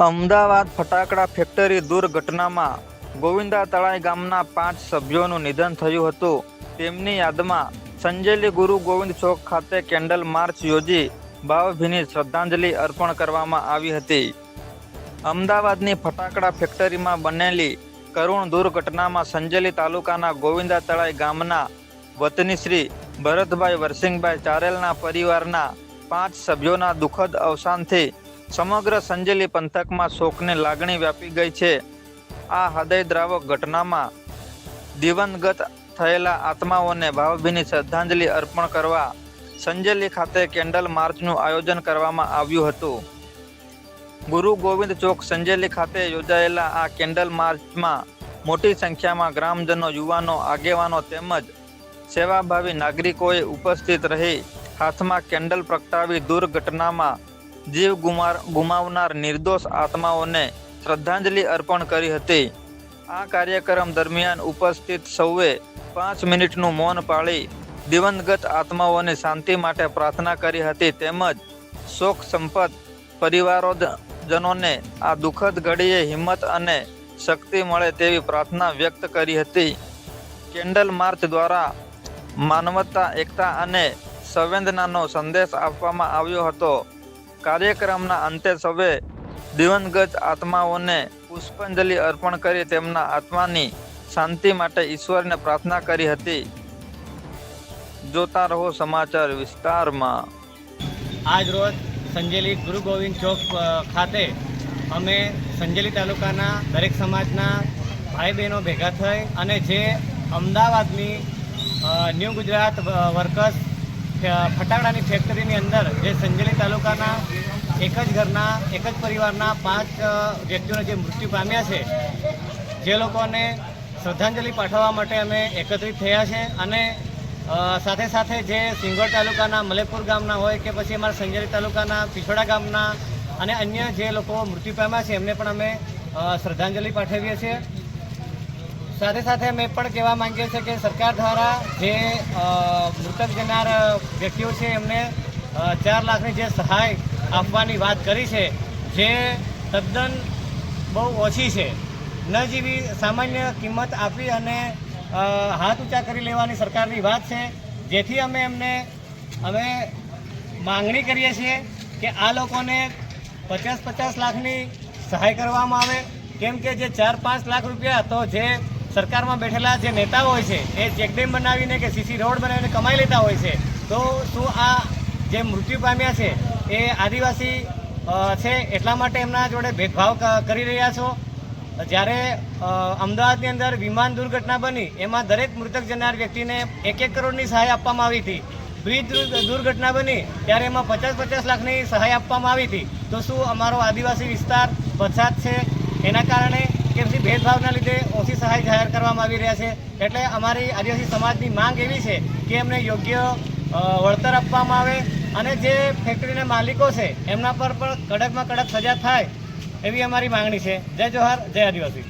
અમદાવાદ ફટાકડા ફેક્ટરી દુર્ઘટનામાં ગોવિંદા તળાઈ ગામના 5 સભ્યોનું નિધન થયું હતું. તેમની યાદમાં સંજેલી ગુરુ ગોવિંદ ચોક ખાતે કેન્ડલ માર્ચ યોજી ભાવભીની શ્રદ્ધાંજલિ અર્પણ કરવામાં આવી હતી. અમદાવાદની ફટાકડા ફેક્ટરીમાં બનેલી કરુણ દુર્ઘટનામાં સંજેલી તાલુકાના ગોવિંદા તળાઈ ગામના વતની શ્રી ભરતભાઈ વરસિંગભાઈ ચારેલના પરિવારના 5 સભ્યોના દુઃખદ અવસાનથી સમગ્ર સંજેલી પંથકમાં શોકની લાગણી વ્યાપી ગઈ છે. આ હૃદયદ્રાવક ઘટનામાં દિવંગત થયેલા આત્માઓને ભાવભીની શ્રદ્ધાંજલિ અર્પણ કરવા સંજેલી ખાતે કેન્ડલ માર્ચનું આયોજન કરવામાં આવ્યું હતું. ગુરુ ગોવિંદ ચોક સંજેલી ખાતે યોજાયેલા આ કેન્ડલ માર્ચમાં મોટી સંખ્યામાં ગ્રામજનો, યુવાનો, આગેવાનો તેમજ સેવાભાવી નાગરિકોએ ઉપસ્થિત રહી હાથમાં કેન્ડલ પ્રગટાવી દુર્ઘટનામાં જીવ ગુમાવનાર નિર્દોષ આત્માઓને શ્રદ્ધાંજલિ અર્પણ કરી હતી. આ કાર્યક્રમ દરમિયાન ઉપસ્થિત સૌએ 5 મિનિટનું મૌન પાળી દિવંગત આત્માઓની શાંતિ માટે પ્રાર્થના કરી હતી તેમજ શોક સંપત પરિવારોજનોને આ દુઃખદ ઘડીએ હિંમત અને શક્તિ મળે તેવી પ્રાર્થના વ્યક્ત કરી હતી. કેન્ડલ માર્ચ દ્વારા માનવતા, એકતા અને સંવેદનાનો સંદેશ આપવામાં આવ્યો હતો. કાર્યક્રમના અંતે સૌએ દિવંગત આત્માઓને પુષ્પાંજલિ અર્પણ કરી તેમના આત્માની શાંતિ માટે ઈશ્વરને પ્રાર્થના કરી હતી. જોતા રહો સમાચાર વિસ્તારમાં. આજ રોજ સંજેલી ગુરુ ગોવિંદ ચોક ખાતે અમે સંજેલી તાલુકાના દરેક સમાજના ભાઈ બહેનો ભેગા થઈ અને જે અમદાવાદની ન્યૂ ગુજરાત વર્કર્સ ફટાકડાની ફેક્ટરીની અંદર જે સંજેલી તાલુકાના એક જ ઘરના એક જ પરિવારના 5 વ્યક્તિઓને જે મૃત્યુ પામ્યા છે, જે લોકોને શ્રદ્ધાંજલિ પાઠવવા માટે અમે એકત્રિત થયા છે અને સાથે સાથે જે સિંગોડ તાલુકાના મલેપુર ગામના હોય કે પછી અમારા સંજેલી તાલુકાના પીછોડા ગામના અને અન્ય જે લોકો મૃત્યુ પામ્યા છે એમને પણ અમે શ્રદ્ધાંજલિ પાઠવીએ છીએ. સાથે સાથે અમે પણ કહેવા માંગીએ છીએ કે સરકાર દ્વારા જે મૃતક જનાર વ્યક્તિઓ છે એમને 4 લાખની જે સહાય આપવાની વાત કરી છે, જે તદ્દન બહુ ઓછી છે. ન જેવી સામાન્ય કિંમત આપી અને હાથ ઊંચા કરી લેવાની સરકારની વાત છે, જેથી અમે માંગણી કરીએ છીએ કે આ લોકોને 50-50 લાખની સહાય કરવામાં આવે. કેમ કે જે 4-5 લાખ રૂપિયા તો જે સરકારમાં બેઠેલા જે નેતાઓ હોય છે એ ચેકડેમ બનાવીને કે સીસી રોડ બનાવીને કમાઈ લેતા હોય છે, તો શું આ જે મૃત્યુ પામ્યા છે એ આદિવાસી છે એટલા માટે એમના જોડે ભેદભાવ કરી રહ્યા છો? જ્યારે અમદાવાદની અંદર વિમાન દુર્ઘટના બની એમાં દરેક મૃતક જનાર વ્યક્તિને 1-1 કરોડની સહાય આપવામાં આવી હતી. બ્રિજ દુર્ઘટના બની ત્યારે એમાં 50-50 લાખની સહાય આપવામાં આવી હતી. તો શું અમારો આદિવાસી વિસ્તાર પછાત છે એના કારણે કે પછી ભેદભાવના લીધે ઓછી સહાય જાહેર કરવામાં આવી રહ્યા છે? એટલે અમારી આદિવાસી સમાજની માંગ એવી છે કે એમને યોગ્ય વળતર આપવામાં આવે અને જે ફેક્ટરીના માલિકો છે એમના પર પણ કડકમાં કડક સજા થાય એવી અમારી માંગણી છે. જય જોહાર, જય આદિવાસી.